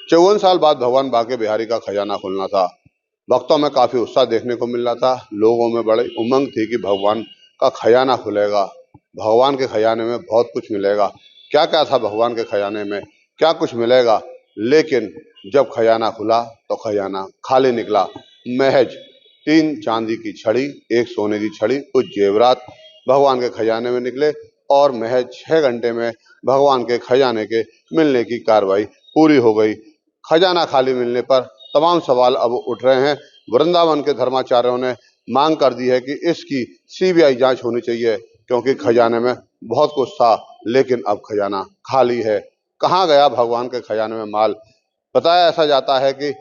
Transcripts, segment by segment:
54 साल बाद भगवान बांके बिहारी का खजाना खुलना था। भक्तों में काफी उत्साह देखने को मिल रहा था। लोगों में बड़ी उमंग थी कि भगवान का खजाना खुलेगा, भगवान के खजाने में बहुत कुछ मिलेगा। क्या क्या था भगवान के खजाने में, क्या कुछ मिलेगा। लेकिन जब खजाना खुला तो खजाना खाली निकला। महज 3 चांदी की छड़ी, 1 सोने की छड़ी, कुछ जेवरात भगवान के खजाने में निकले और महज 6 घंटे में भगवान के खजाने के मिलने की कार्रवाई पूरी हो गई। खजाना खाली मिलने पर तमाम सवाल अब उठ रहे हैं। वृंदावन के धर्माचार्यों ने मांग कर दी है कि इसकी सीबीआई जांच होनी चाहिए, क्योंकि खजाने में बहुत कुछ था लेकिन अब खजाना खाली है। कहाँ गया भगवान के खजाने में माल। बताया ऐसा जाता है कि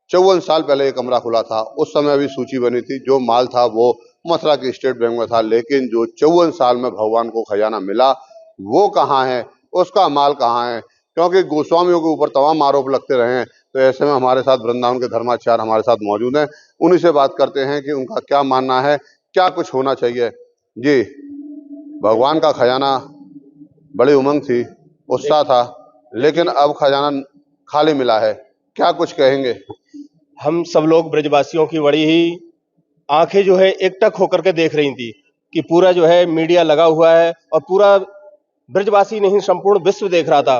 54 साल पहले ये कमरा खुला था, उस समय अभी सूची बनी थी, जो माल था वो मथुरा की स्टेट बैंक में था, लेकिन जो 54 साल में भगवान को खजाना मिला वो कहाँ है, उसका माल कहाँ है। क्योंकि गोस्वामियों के ऊपर तमाम आरोप लगते रहे हैं, तो ऐसे में हमारे साथ वृंदावन के धर्माचार्य हमारे साथ मौजूद हैं। उन्हीं से बात करते हैं कि उनका क्या मानना है, क्या कुछ होना चाहिए। जी, भगवान का खजाना, बड़ी उमंग थी, उत्साह था, लेकिन अब खजाना खाली मिला है, क्या कुछ कहेंगे। हम सब लोग ब्रजवासियों की बड़ी ही आंखें जो है एकटक होकर के देख रही थी कि पूरा जो है मीडिया लगा हुआ है और पूरा ब्रजवासी नहीं संपूर्ण विश्व देख रहा था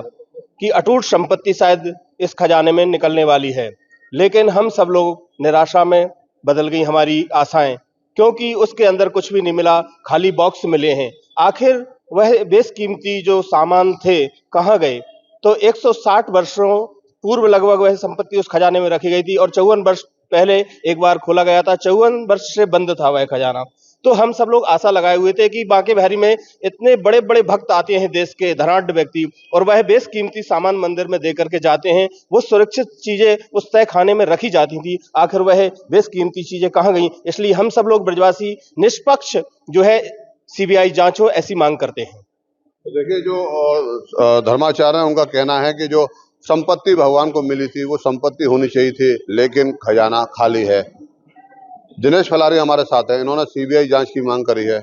कि अटूट संपत्ति शायद इस खजाने में निकलने वाली है। लेकिन हम सब लोग निराशा में बदल गई हमारी आशाएं, क्योंकि उसके अंदर कुछ भी नहीं मिला, खाली बॉक्स मिले हैं। आखिर वह बेशकीमती जो सामान थे कहाँ गए। तो 160 वर्षों पूर्व लगभग वह संपत्ति उस खजाने में रखी गई थी और 54 वर्ष पहले एक बार खोला गया था। 54 वर्ष से बंद था वह खजाना। तो हम सब लोग आशा लगाए हुए थे कि बांके बिहारी में इतने बड़े बड़े भक्त आते हैं, देश के धनाढ्य व्यक्ति, और वह बेशकीमती सामान मंदिर में दे करके जाते हैं। वो सुरक्षित चीजें उस तय खाने में रखी जाती थी, आखिर वह बेशकीमती चीजें कहाँ गई। इसलिए हम सब लोग ब्रजवासी निष्पक्ष जो है सीबीआई जांच हो ऐसी मांग करते हैं। तो देखिए, जो धर्माचार्य है उनका कहना है कि जो संपत्ति भगवान को मिली थी वो संपत्ति होनी चाहिए थी, लेकिन खजाना खाली है। दिनेश फलारी हमारे साथ है, इन्होंने सीबीआई जांच की मांग करी है।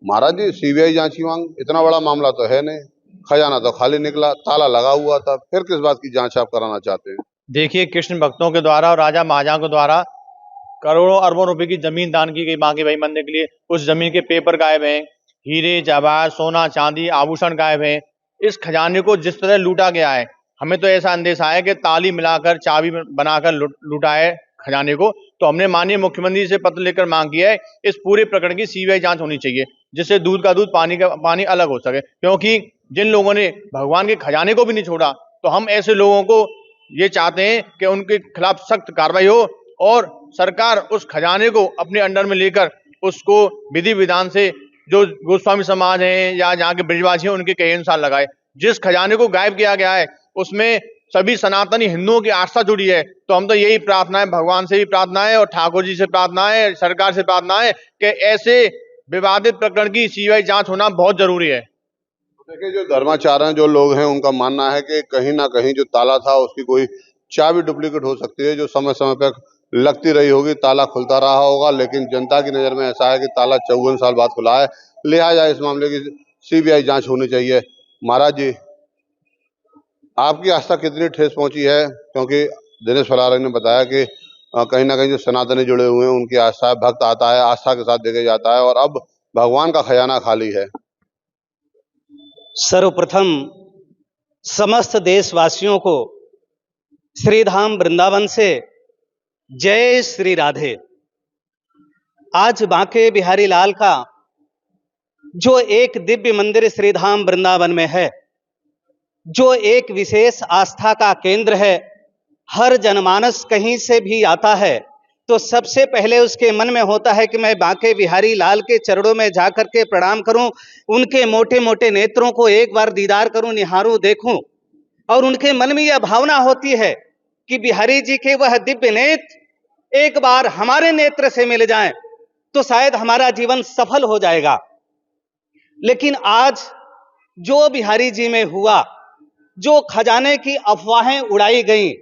महाराज जी, सीबीआई जांच की मांग, इतना बड़ा मामला तो है नहीं, खजाना तो खाली निकला, ताला लगा हुआ था, फिर किस बात की जांच आप कराना चाहते हैं। देखिए, कृष्ण भक्तों के द्वारा और राजा महाराजाओं के द्वारा करोड़ों अरबों रुपए की जमीन दान की गई बांके बिहारी मंदिर के लिए। उस जमीन के पेपर गायब हैं, हीरे जवाहर सोना चांदी आभूषण गायब हैं। इस खजाने को जिस तरह लूटा गया है, हमें तो ऐसा अंदेशा है कि ताली मिलाकर चाबी बनाकर लूटा है खजाने को। तो हमने माननीय मुख्यमंत्री से पत्र लेकर मांग की है इस पूरे प्रकरण की सीबीआई जांच होनी चाहिए, जिससे दूध का दूध पानी का पानी अलग हो सके। क्योंकि जिन लोगों ने भगवान के खजाने को भी नहीं छोड़ा, तो हम ऐसे लोगों को ये चाहते हैं कि उनके खिलाफ सख्त कार्रवाई हो और सरकार उस खजाने को अपने अंडर में लेकर उसको विधि विधान से जो गोस्वामी समाज है या जहाँ के ब्रजवासी हैं उनके कहे अनुसार लगाए। जिस खजाने को गायब किया गया है उसमें सभी सनातनी हिंदुओं की आस्था जुड़ी है। तो हम तो यही प्रार्थना है, भगवान से भी प्रार्थना है और ठाकुर जी से प्रार्थना है, सरकार से प्रार्थना है कि ऐसे विवादित प्रकरण की सीबीआई जांच होना बहुत जरूरी है। देखिए, जो धर्माचार्य जो लोग हैं उनका मानना है कि कहीं ना कहीं जो ताला था उसकी कोई चाबी डुप्लीकेट हो सकती है, जो समय समय पर लगती रही होगी, ताला खुलता रहा होगा। लेकिन जनता की नजर में ऐसा है कि ताला 54 साल बाद खुला है, लिहाजा इस मामले की सीबीआई जांच होनी चाहिए। महाराज जी, आपकी आस्था कितनी ठेस पहुंची है, क्योंकि दिनेश फलारी ने बताया कि कहीं ना कहीं जो सनातनी जुड़े हुए हैं उनकी आस्था, भक्त आता है आस्था के साथ देके जाता है, और अब भगवान का खजाना खाली है। सर्वप्रथम समस्त देशवासियों को श्रीधाम वृंदावन से जय श्री राधे। आज बांके बिहारी लाल का जो एक दिव्य मंदिर श्रीधाम वृंदावन में है, जो एक विशेष आस्था का केंद्र है, हर जनमानस कहीं से भी आता है तो सबसे पहले उसके मन में होता है कि मैं बांके बिहारी लाल के चरणों में जाकर के प्रणाम करूं, उनके मोटे मोटे नेत्रों को एक बार दीदार करूं, निहारूं, देखूं। और उनके मन में यह भावना होती है कि बिहारी जी के वह दिव्य नेत्र एक बार हमारे नेत्र से मिल जाएं तो शायद हमारा जीवन सफल हो जाएगा। लेकिन आज जो बिहारी जी में हुआ, जो खजाने की अफवाहें उड़ाई गई,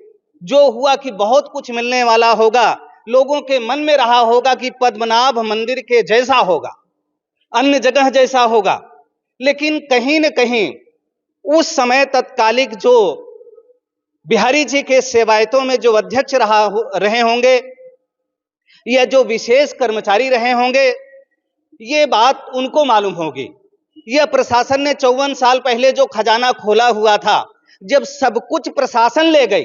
जो हुआ कि बहुत कुछ मिलने वाला होगा, लोगों के मन में रहा होगा कि पद्मनाभ मंदिर के जैसा होगा, अन्य जगह जैसा होगा, लेकिन कहीं न कहीं उस समय तत्कालिक जो बिहारी जी के सेवायतों में जो अध्यक्ष रहे होंगे या जो विशेष कर्मचारी रहे होंगे, ये बात उनको मालूम होगी। यह प्रशासन ने 54 साल पहले जो खजाना खोला हुआ था, जब सब कुछ प्रशासन ले गई,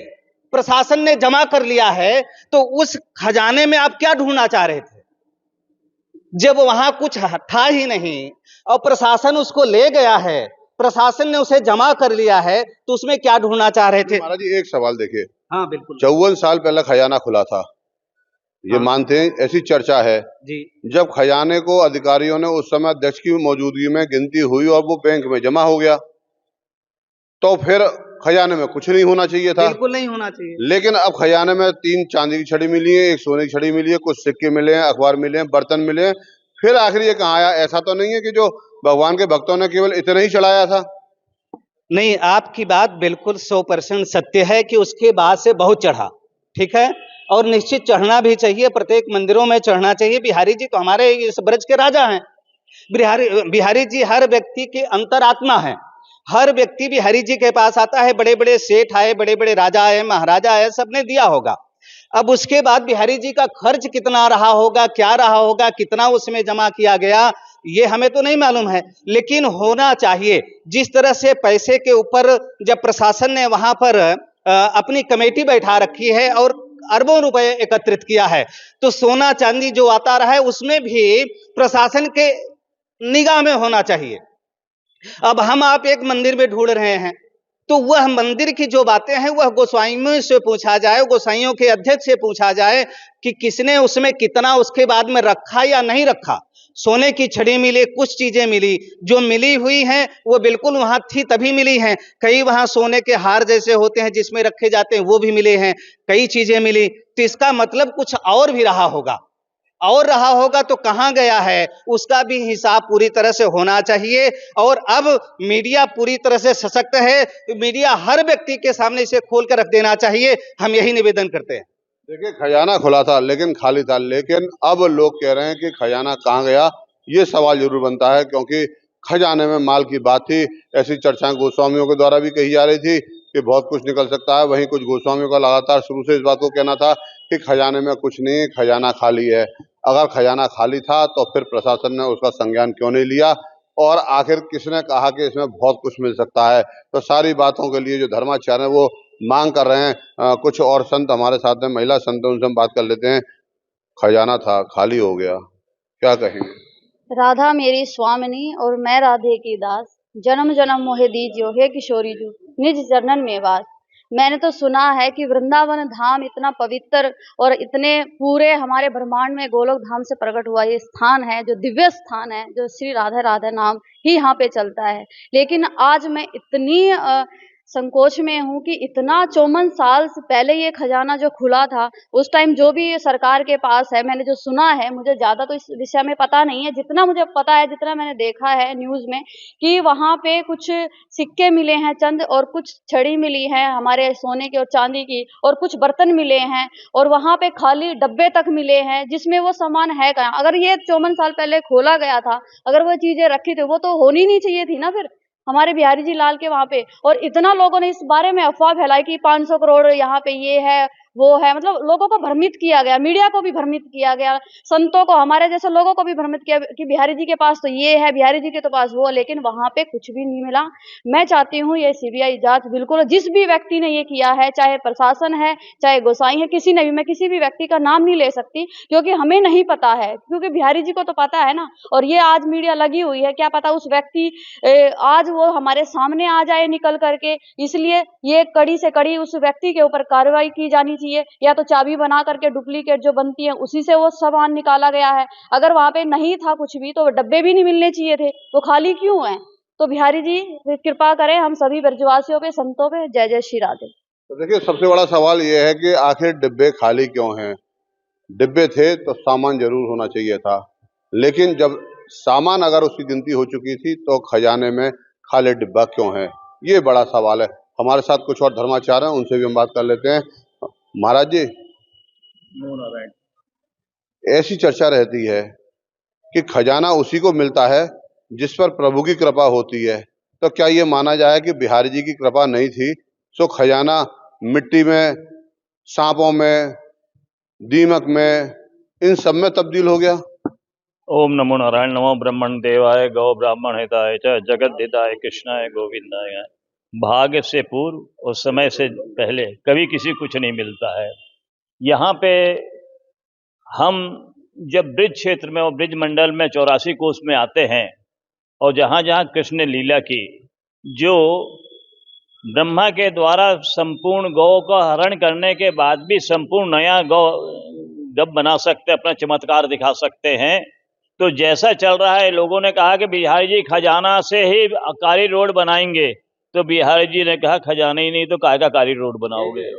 प्रशासन ने जमा कर लिया है, तो उस खजाने में आप क्या ढूंढना चाह रहे थे? जब वहां कुछ था ही नहीं और प्रशासन उसको ले गया है, प्रशासन ने उसे जमा कर लिया है, तो उसमें क्या ढूंढना चाह रहे थे? महाराज जी एक सवाल देखिए, हाँ बिल्कुल 54 साल पहले खजाना खुला था, ये हाँ। मानते हैं, ऐसी चर्चा है। जी जब खजाने को अधिकारियों ने उस समय अध्यक्ष की मौजूदगी में गिनती हुई और वो बैंक में जमा हो गया, तो फिर खजाने में कुछ नहीं होना चाहिए था। बिल्कुल नहीं होना चाहिए। लेकिन अब खजाने में 3 चांदी की छड़ी मिली है, 1 सोने की छड़ी मिली है, कुछ सिक्के मिले हैं, अखबार मिले हैं, बर्तन मिले हैं, फिर आखिर ये कहाँ आया? ऐसा तो नहीं है कि जो भगवान के भक्तों ने केवल इतना ही चढ़ाया था। नहीं, आपकी बात बिल्कुल 100% सत्य है कि उसके बाद से बहुत चढ़ा, ठीक है, और निश्चित चढ़ना भी चाहिए, प्रत्येक मंदिरों में चढ़ना चाहिए। बिहारी जी तो हमारे इस ब्रज के राजा हैं। बिहारी जी हर व्यक्ति के अंतरात्मा हैं। हर व्यक्ति बिहारी जी के पास आता है, बड़े बड़े सेठ आए, बड़े बड़े राजा आए, महाराजा आए, सबने दिया होगा। अब उसके बाद बिहारी जी का खर्च कितना रहा होगा, क्या रहा होगा, कितना उसमें जमा किया गया, ये हमें तो नहीं मालूम है, लेकिन होना चाहिए। जिस तरह से पैसे के ऊपर जब प्रशासन ने वहां पर अपनी कमेटी बैठा रखी है और अरबों रुपए एकत्रित किया है, तो सोना चांदी जो आता रहा है उसमें भी प्रशासन के निगाह में होना चाहिए। अब हम आप एक मंदिर में ढूंढ रहे हैं, तो वह मंदिर की जो बातें हैं वह गोसाइयों से पूछा जाए, गोसाइयों के अध्यक्ष से पूछा जाए कि किसने उसमें कितना उसके बाद में रखा या नहीं रखा। सोने की छड़ी मिली, कुछ चीजें मिली, जो मिली हुई हैं वो बिल्कुल वहां थी तभी मिली हैं। कई वहां सोने के हार जैसे होते हैं जिसमें रखे जाते हैं, वो भी मिले हैं, कई चीजें मिली, तो इसका मतलब कुछ और भी रहा होगा, और रहा होगा तो कहां गया है, उसका भी हिसाब पूरी तरह से होना चाहिए। और अब मीडिया पूरी तरह से सशक्त है, मीडिया हर व्यक्ति के सामने इसे खोल कर रख देना चाहिए, हम यही निवेदन करते हैं। देखिए खजाना खुला था लेकिन खाली था, लेकिन अब लोग कह रहे हैं कि खजाना कहाँ गया, ये सवाल जरूर बनता है, क्योंकि खजाने में माल की बात थी। ऐसी चर्चाएं गोस्वामियों के द्वारा भी कही जा रही थी कि बहुत कुछ निकल सकता है। वहीं कुछ गोस्वामियों का लगातार शुरू से इस बात को कहना था कि खजाने में कुछ नहीं, खजाना खाली है। अगर खजाना खाली था तो फिर प्रशासन ने उसका संज्ञान क्यों नहीं लिया, और आखिर किसने कहा कि इसमें बहुत कुछ मिल सकता है? तो सारी बातों के लिए जो धर्माचार्य है वो मांग कर रहे हैं। कुछ और संत हमारे साथ में, महिला संत, उनसे हम बात कर लेते हैं। खजाना था, खाली हो गया, क्या कहेंगे? राधा मेरी स्वामिनी और मैं राधे की दास, जन्म जन्म मोहे दीजियो हे किशोरी जू, निज चरणन में वास। मैंने तो सुना है कि वृंदावन धाम इतना पवित्र और इतने पूरे हमारे ब्रह्मांड में गोलोक धाम से प्रकट हुआ ये स्थान है, जो दिव्य स्थान है, जो श्री राधा राधा नाम ही यहाँ पे चलता है। लेकिन आज मैं इतनी संकोच में हूँ कि इतना 54 साल से पहले ये खजाना जो खुला था, उस टाइम जो भी सरकार के पास है, मैंने जो सुना है, मुझे ज़्यादा तो इस विषय में पता नहीं है, जितना मुझे पता है, जितना मैंने देखा है न्यूज़ में, कि वहाँ पे कुछ सिक्के मिले हैं चंद, और कुछ छड़ी मिली है हमारे सोने की और चांदी की, और कुछ बर्तन मिले हैं, और वहाँ पे खाली डब्बे तक मिले हैं जिसमें वो सामान है कहाँ। अगर ये 54 साल पहले खोला गया था, अगर वो चीज़ें रखी थी, वो तो होनी नहीं चाहिए थी ना फिर हमारे बिहारी जी लाल के वहाँ पे। और इतना लोगों ने इस बारे में अफवाह फैलाई कि 500 करोड़ यहाँ पे ये है वो है, मतलब लोगों को भ्रमित किया गया, मीडिया को भी भ्रमित किया गया, संतों को, हमारे जैसे लोगों को भी भ्रमित किया कि बिहारी जी के पास तो ये है, बिहारी जी के तो पास वो, लेकिन वहाँ पे कुछ भी नहीं मिला। मैं चाहती हूँ ये सीबीआई जांच बिल्कुल, जिस भी व्यक्ति ने ये किया है, चाहे प्रशासन है, चाहे गोसाई है, किसी ने भी, मैं किसी भी व्यक्ति का नाम नहीं ले सकती क्योंकि हमें नहीं पता है, क्योंकि बिहारी जी को तो पता है ना। और ये आज मीडिया लगी हुई है, क्या पता उस व्यक्ति आज वो हमारे सामने आ जाए निकल करके, इसलिए ये कड़ी से कड़ी उस व्यक्ति के ऊपर कार्रवाई की जानी चाहिए। या तो चाबी बना करके डुप्लीकेट जो बनती है उसी से वो सामान निकाला गया है। अगर वहां पे नहीं था कुछ भी तो डब्बे भी नहीं मिलने चाहिए थे, वो खाली क्यों हैं? तो बिहारी जी कृपा करें हम सभी ब्रजवासियों पे, संतों पे। जय जय श्री राधे। तो देखिए सबसे बड़ा सवाल ये है कि आखिर डिब्बे खाली क्यों हैं? डिब्बे थे तो सामान जरूर होना चाहिए था, लेकिन जब सामान अगर उसकी गिनती हो चुकी थी तो खजाने में खाली डिब्बा क्यों है? ये बड़ा सवाल है। हमारे साथ कुछ और धर्माचार्य हैं, उनसे भी हम बात कर लेते हैं। महाराज जी, ऐसी चर्चा रहती है कि खजाना उसी को मिलता है जिस पर प्रभु की कृपा होती है, तो क्या ये माना जाए कि बिहारी जी की कृपा नहीं थी, तो खजाना मिट्टी में, सांपों में, दीमक में, इन सब में तब्दील हो गया। ओम नमो नारायण, नमो ब्रह्मण देवाय, गौ ब्राह्मण हिताय च, जगत हिताय कृष्णाय गोविंदाय। भाग्य से पूर्व और समय से पहले कभी किसी कुछ नहीं मिलता है। यहाँ पे हम जब ब्रिज क्षेत्र में और ब्रिज मंडल में 84 कोस में आते हैं और जहाँ जहाँ कृष्ण ने लीला की, जो ब्रह्मा के द्वारा संपूर्ण गौ का हरण करने के बाद भी संपूर्ण नया गौ जब बना सकते, अपना चमत्कार दिखा सकते हैं, तो जैसा चल रहा है, लोगों ने कहा कि बिहारी जी खजाना से ही कारी रोड बनाएंगे, तो बिहारी जी ने कहा खजाना ही नहीं तो काहे का कारी रोड बनाओगे।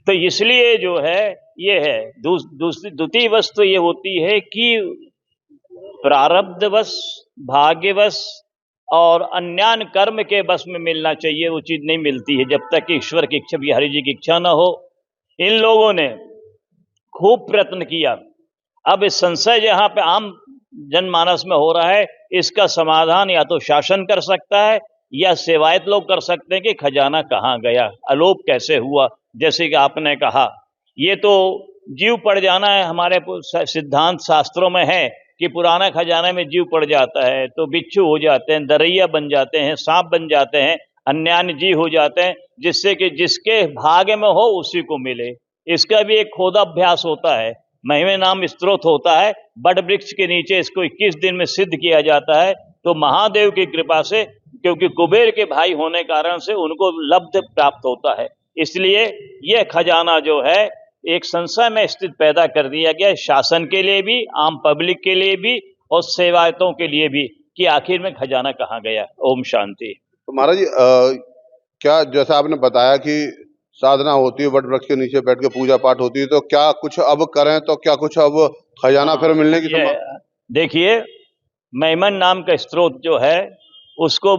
तो इसलिए जो है ये है द्वितीय वस्तु ये होती है कि प्रारब्धवश, भाग्यवश और अन्यान कर्म के बस में मिलना चाहिए, वो चीज नहीं मिलती है जब तक कि ईश्वर की इच्छा, बिहारी जी की इच्छा न हो। इन लोगों ने खूब प्रयत्न किया। अब इस संशय जहां पे आम जनमानस में हो रहा है, इसका समाधान या तो शासन कर सकता है या सेवायत लोग कर सकते हैं कि खजाना कहाँ गया, अलोप कैसे हुआ। जैसे कि आपने कहा, ये तो जीव पड़ जाना है, हमारे सिद्धांत शास्त्रों में है कि पुराना खजाना में जीव पड़ जाता है तो बिच्छू हो जाते हैं, दरैया बन जाते हैं, सांप बन जाते हैं, अन्यान्य जीव हो जाते हैं, जिससे कि जिसके भाग्य में हो उसी को मिले। इसका भी एक खोदाभ्यास होता है, महिमे नाम स्त्रोत होता है, बड़ वृक्ष के नीचे इसको 21 दिन में सिद्ध किया जाता है। तो महादेव की कृपा से, क्योंकि कुबेर के भाई होने कारण से उनको लब्ध प्राप्त होता है, इसलिए यह खजाना जो है एक संशय में स्थित पैदा कर दिया गया, शासन के लिए भी, आम पब्लिक के लिए भी और सेवायतों के लिए भी, कि आखिर में खजाना कहाँ गया। ओम शांति। तो महाराज जी क्या जैसा आपने बताया कि साधना होती है, वट वृक्ष के नीचे बैठ के पूजा पाठ होती है, तो क्या कुछ अब करें तो क्या कुछ अब खजाना फिर मिलने की संभावना? देखिए, मैमन नाम का स्त्रोत जो है उसको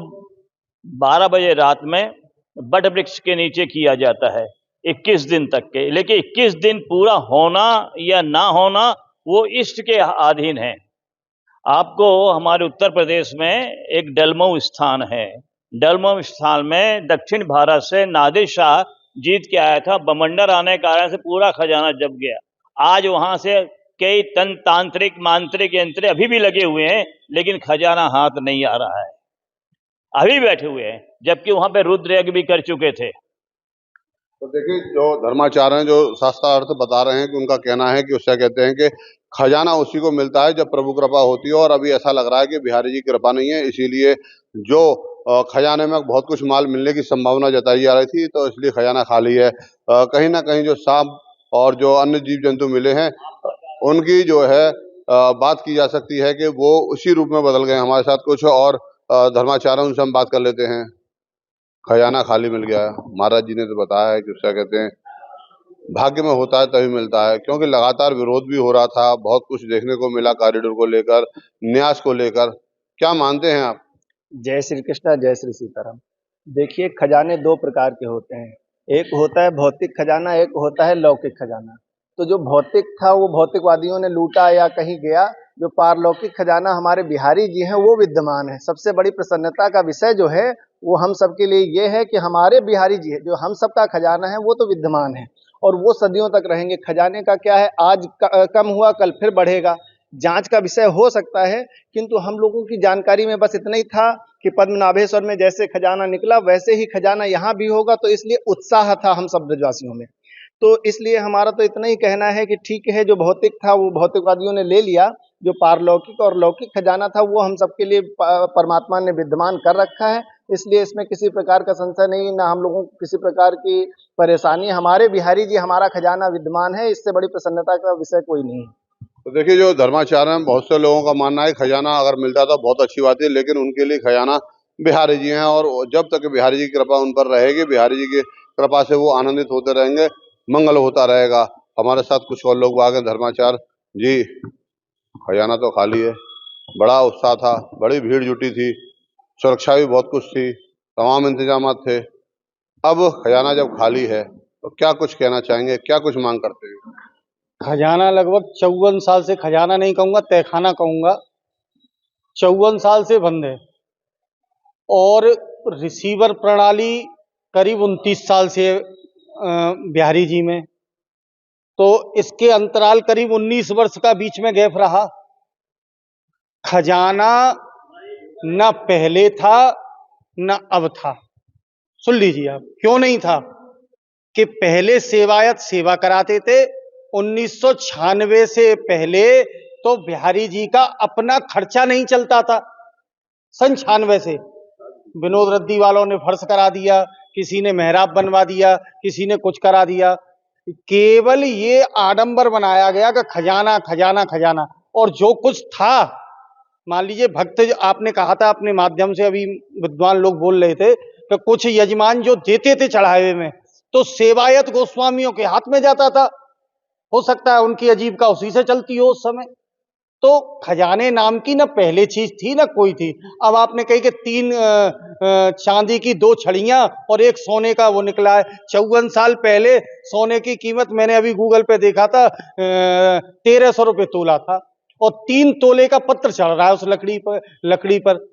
12 बजे रात में बट वृक्ष के नीचे किया जाता है 21 दिन तक के, लेकिन 21 दिन पूरा होना या ना होना वो इष्ट के अधीन है। आपको हमारे उत्तर प्रदेश में एक डलमऊ स्थान है, डलमऊ स्थान में दक्षिण भारत से नादिर शाह जीत के आया था, बमंडर आने के कारण से पूरा खजाना जब गया। आज वहां से कई तांत्रिक मांत्रिक यंत्र अभी भी लगे हुए हैं, लेकिन खजाना हाथ नहीं आ रहा है, अभी बैठे हुए हैं, जबकि वहां पे रुद्र यज्ञ भी कर चुके थे। तो देखिए, जो धर्माचार्य हैं, जो शास्त्रार्थ बता रहे हैं कि उनका कहना है कि उससे कहते हैं कि खजाना उसी को मिलता है जब प्रभु कृपा होती है, और अभी ऐसा लग रहा है कि बिहारी जी की कृपा नहीं है, इसीलिए जो खजाने में बहुत कुछ माल मिलने की संभावना जताई जा रही थी, तो इसलिए खजाना खाली है। कहीं ना कहीं जो सांप और जो अन्य जीव जंतु मिले हैं, उनकी जो है बात की जा सकती है कि वो उसी रूप में बदल गए हमारे साथ कुछ, और धर्माचार्य उनसे हम बात कर लेते हैं। खजाना खाली मिल गया है, महाराज जी ने तो बताया है कि उसका कहते हैं भाग्य में होता है तभी मिलता है, क्योंकि लगातार विरोध भी हो रहा था, बहुत कुछ देखने को मिला कॉरिडोर को लेकर, न्यास को लेकर। क्या मानते हैं आप? जय श्री कृष्णा, जय श्री सीताराम। देखिए, खजाने दो प्रकार के होते हैं, एक होता है भौतिक खजाना, एक होता है लौकिक खजाना। तो जो भौतिक था वो भौतिकवादियों ने लूटा या कहीं गया, जो पारलौकिक खजाना हमारे बिहारी जी हैं वो विद्यमान है। सबसे बड़ी प्रसन्नता का विषय जो है वो हम सबके लिए ये है कि हमारे बिहारी जी है, जो हम सबका खजाना है, वो तो विद्यमान है और वो सदियों तक रहेंगे। खजाने का क्या है, आज कम हुआ कल फिर बढ़ेगा, जांच का विषय हो सकता है, किंतु हम लोगों की जानकारी में बस इतना ही था कि पद्मनाभेश्वर में जैसे खजाना निकला वैसे ही खजाना यहाँ भी होगा, तो इसलिए उत्साह था हम सब ब्रजवासियों में। तो इसलिए हमारा तो इतना ही कहना है कि ठीक है, जो भौतिक था वो भौतिकवादियों ने ले लिया, जो पारलौकिक और लौकिक खजाना था वो हम सबके लिए परमात्मा ने विद्यमान कर रखा है, इसलिए इसमें किसी प्रकार का संशय नहीं, ना हम लोगों को किसी प्रकार की परेशानी। हमारे बिहारी जी हमारा खजाना विद्यमान है, इससे बड़ी प्रसन्नता का विषय कोई नहीं है। तो देखिए, जो धर्माचार्य हैं, बहुत से लोगों का मानना है खजाना अगर मिलता तो बहुत अच्छी बात है, लेकिन उनके लिए खजाना बिहारी जी हैं, और जब तक बिहारी जी की कृपा उन पर रहेगी, बिहारी जी की कृपा से वो आनंदित होते रहेंगे, मंगल होता रहेगा। हमारे साथ कुछ और लोग आ गए। धर्माचार्य जी, खजाना तो खाली है, बड़ा उत्साह था, बड़ी भीड़ जुटी थी, सुरक्षा भी बहुत कुछ थी, तमाम इंतजाम थे। अब खजाना जब खाली है तो क्या कुछ कहना चाहेंगे, क्या कुछ मांग करते हैं? खजाना लगभग 54 साल से, खजाना नहीं कहूँगा, तहखाना कहूँगा, 54 साल से बंद है, और रिसीवर प्रणाली करीब 29 साल से बिहारी जी में, तो इसके अंतराल करीब 19 वर्ष का बीच में गैप रहा। खजाना न पहले था न अब था। सुन लीजिए आप, क्यों नहीं था कि पहले सेवायत सेवा कराते थे। 1996 से पहले तो बिहारी जी का अपना खर्चा नहीं चलता था। 96 से विनोद रद्दी वालों ने फर्श करा दिया, किसी ने मेहराब बनवा दिया, किसी ने कुछ करा दिया। केवल ये आडंबर बनाया गया कि खजाना खजाना खजाना, और जो कुछ था, मान लीजिए भक्त, आपने कहा था अपने माध्यम से, अभी विद्वान लोग बोल रहे थे कि कुछ यजमान जो देते थे चढ़ावे में, तो सेवायत गोस्वामियों के हाथ में जाता था। हो सकता है उनकी आजीविका उसी से चलती हो उस समय। तो खजाने नाम की न पहले चीज थी न कोई थी। अब आपने कही कि 3 चांदी की 2 छड़ियां और 1 सोने का वो निकला है। 54 साल पहले सोने की कीमत मैंने अभी गूगल पे देखा था 1300 रुपये तोला था, और 3 तोले का पत्र चढ़ रहा है उस लकड़ी पर।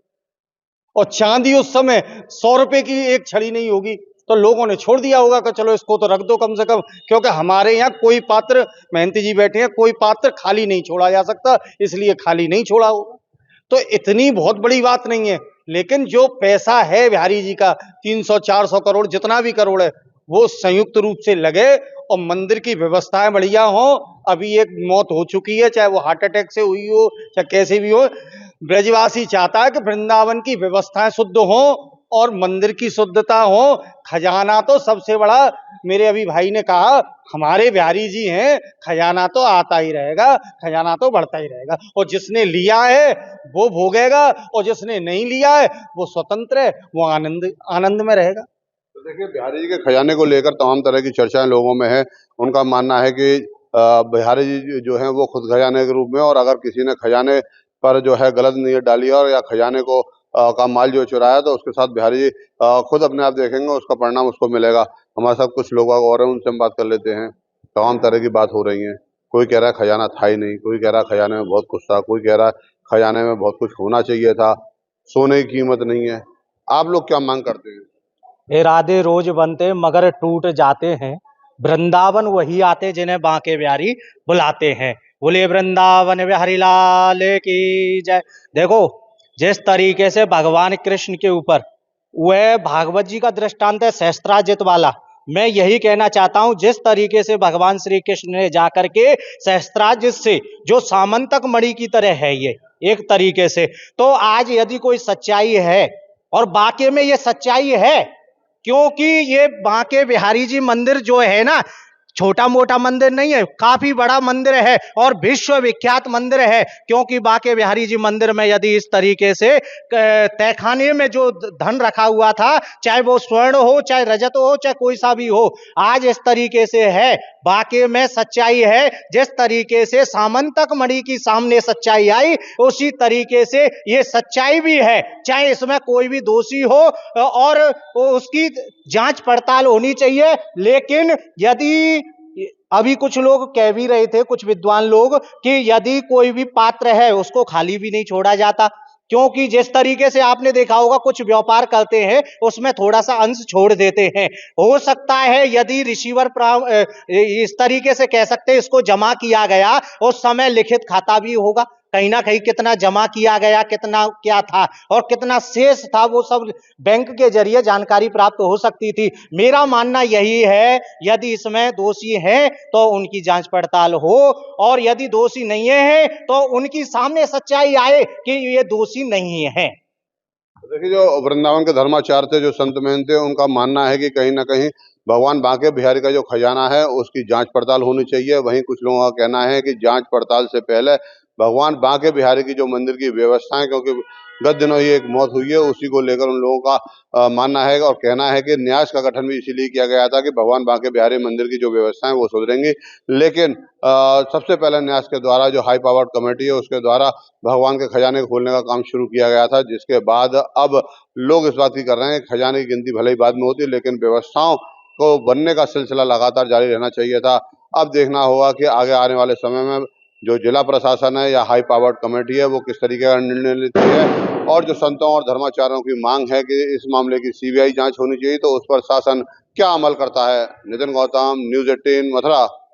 और चांदी उस समय 100 रुपए की एक छड़ी नहीं होगी, तो लोगों ने छोड़ दिया होगा कि चलो इसको तो रख दो कम से कम, क्योंकि हमारे यहाँ कोई पात्र, महंती जी बैठे हैं, कोई पात्र खाली नहीं छोड़ा जा सकता, इसलिए खाली नहीं छोड़ा होगा। तो इतनी बहुत बड़ी बात नहीं है। लेकिन जो पैसा है बिहारी जी का 300-400 करोड़, जितना भी करोड़ है, वो संयुक्त रूप से लगे और मंदिर की व्यवस्थाएं बढ़िया हो। अभी एक मौत हो चुकी है, चाहे वो हार्ट अटैक से हुई हो चाहे कैसे भी हो। ब्रजवासी चाहता है कि वृंदावन की व्यवस्थाएं शुद्ध हो और मंदिर की शुद्धता हो। खजाना तो सबसे बड़ा, मेरे अभी भाई ने कहा, हमारे बिहारी जी हैं, खजाना तो आता ही रहेगा, खजाना तो बढ़ता ही रहेगा, और जिसने लिया है वो भोगेगा, और जिसने नहीं लिया है वो स्वतंत्र है, वो आनंद में रहेगा। तो देखिए, बिहारी जी के खजाने को लेकर तमाम तरह की चर्चाएं लोगों में है। उनका मानना है कि बिहारी जी जो हैं वो खुद खजाने के रूप में, और अगर किसी ने खजाने पर जो है गलत नीयत डाली है और या खजाने को का माल जो चुराया, तो उसके साथ बिहारी जी खुद अपने आप देखेंगे, उसका परिणाम उसको मिलेगा। हमारे साथ कुछ लोग और हैं, उनसे हम बात कर लेते हैं। तमाम तरह की बात हो रही है। कोई कह रहा है खजाना था ही नहीं, कोई कह रहा है खजाने में बहुत कुछ था, कोई कह रहा है खजाने में बहुत कुछ होना चाहिए था, सोने की कीमत नहीं है। आप लोग क्या मांग करते हैं? इरादे रोज बनते मगर टूट जाते हैं, वृंदावन वही आते जिन्हें बांके बिहारी बुलाते हैं। बोले वृंदावन बिहारी लाल की जय। देखो, जिस तरीके से भगवान कृष्ण के ऊपर, वह भागवत जी का दृष्टांत है सहस्त्राजित वाला। मैं यही कहना चाहता हूं, जिस तरीके से भगवान श्री कृष्ण ने जाकर के सहस्त्राजित से, जो सामंतक मणि की तरह है ये एक तरीके से, तो आज यदि कोई सच्चाई है, और बाके में ये सच्चाई है, क्योंकि ये बांके बिहारी जी मंदिर जो है ना, छोटा मोटा मंदिर नहीं है, काफी बड़ा मंदिर है और विश्व विख्यात मंदिर है। क्योंकि बांके बिहारी जी मंदिर में यदि इस तरीके से तहखाने में जो धन रखा हुआ था, चाहे वो स्वर्ण हो, चाहे रजत हो, चाहे कोई सा भी हो, आज इस तरीके से है। बांके में सच्चाई है, जिस तरीके से सामंतक मणि की सामने सच्चाई आई, उसी तरीके से ये सच्चाई भी है। चाहे इसमें कोई भी दोषी हो और उसकी जांच पड़ताल होनी चाहिए। लेकिन यदि, अभी कुछ लोग कह भी रहे थे, कुछ विद्वान लोग, कि यदि कोई भी पात्र है उसको खाली भी नहीं छोड़ा जाता, क्योंकि जिस तरीके से आपने देखा होगा कुछ व्यापार करते हैं उसमें थोड़ा सा अंश छोड़ देते हैं। हो सकता है यदि रिसीवर इस तरीके से कह सकते हैं, इसको जमा किया गया, उस समय लिखित खाता भी होगा, कहीं ना कहीं कितना जमा किया गया, कितना क्या था और कितना शेष था, वो सब बैंक के जरिए जानकारी प्राप्त हो सकती थी। मेरा मानना यही है, यदि इसमें दोषी हैं तो उनकी जांच पड़ताल हो, और यदि दोषी नहीं है तो उनकी सामने सच्चाई आए कि ये दोषी नहीं है। देखिए, जो वृंदावन के धर्माचार्य थे, जो संत महंत थे, उनका मानना है कि कहीं ना कहीं भगवान बांके बिहारी का जो खजाना है उसकी जांच पड़ताल होनी चाहिए। वहीं कुछ लोगों का कहना है कि जांच पड़ताल से पहले भगवान बांके बिहारी की जो मंदिर की व्यवस्थाएं, क्योंकि गत दिनों ही एक मौत हुई है, उसी को लेकर उन लोगों का मानना है और कहना है कि न्यास का गठन भी इसीलिए किया गया था कि भगवान बांके बिहारी मंदिर की जो व्यवस्थाएं वो सुधरेंगी। लेकिन सबसे पहले न्यास के द्वारा जो हाई पावर्ड कमेटी है उसके द्वारा भगवान के खजाने को खोलने का काम शुरू किया गया था, जिसके बाद अब लोग इस बात की कर रहे हैं कि खजाने की गिनती भले ही बाद में होती है, लेकिन व्यवस्थाओं को बनने का सिलसिला लगातार जारी रहना चाहिए था। अब देखना होगा कि आगे आने वाले समय में जो जिला प्रशासन है या हाई पावर्ड कमेटी है वो किस तरीके का निर्णय लेती है। और जो संतों और धर्माचार्यों की मांग है कि इस मामले की सीबीआई जांच होनी चाहिए, तो उस पर शासन क्या अमल करता है। नितिन गौतम, न्यूज़ 18 मथुरा।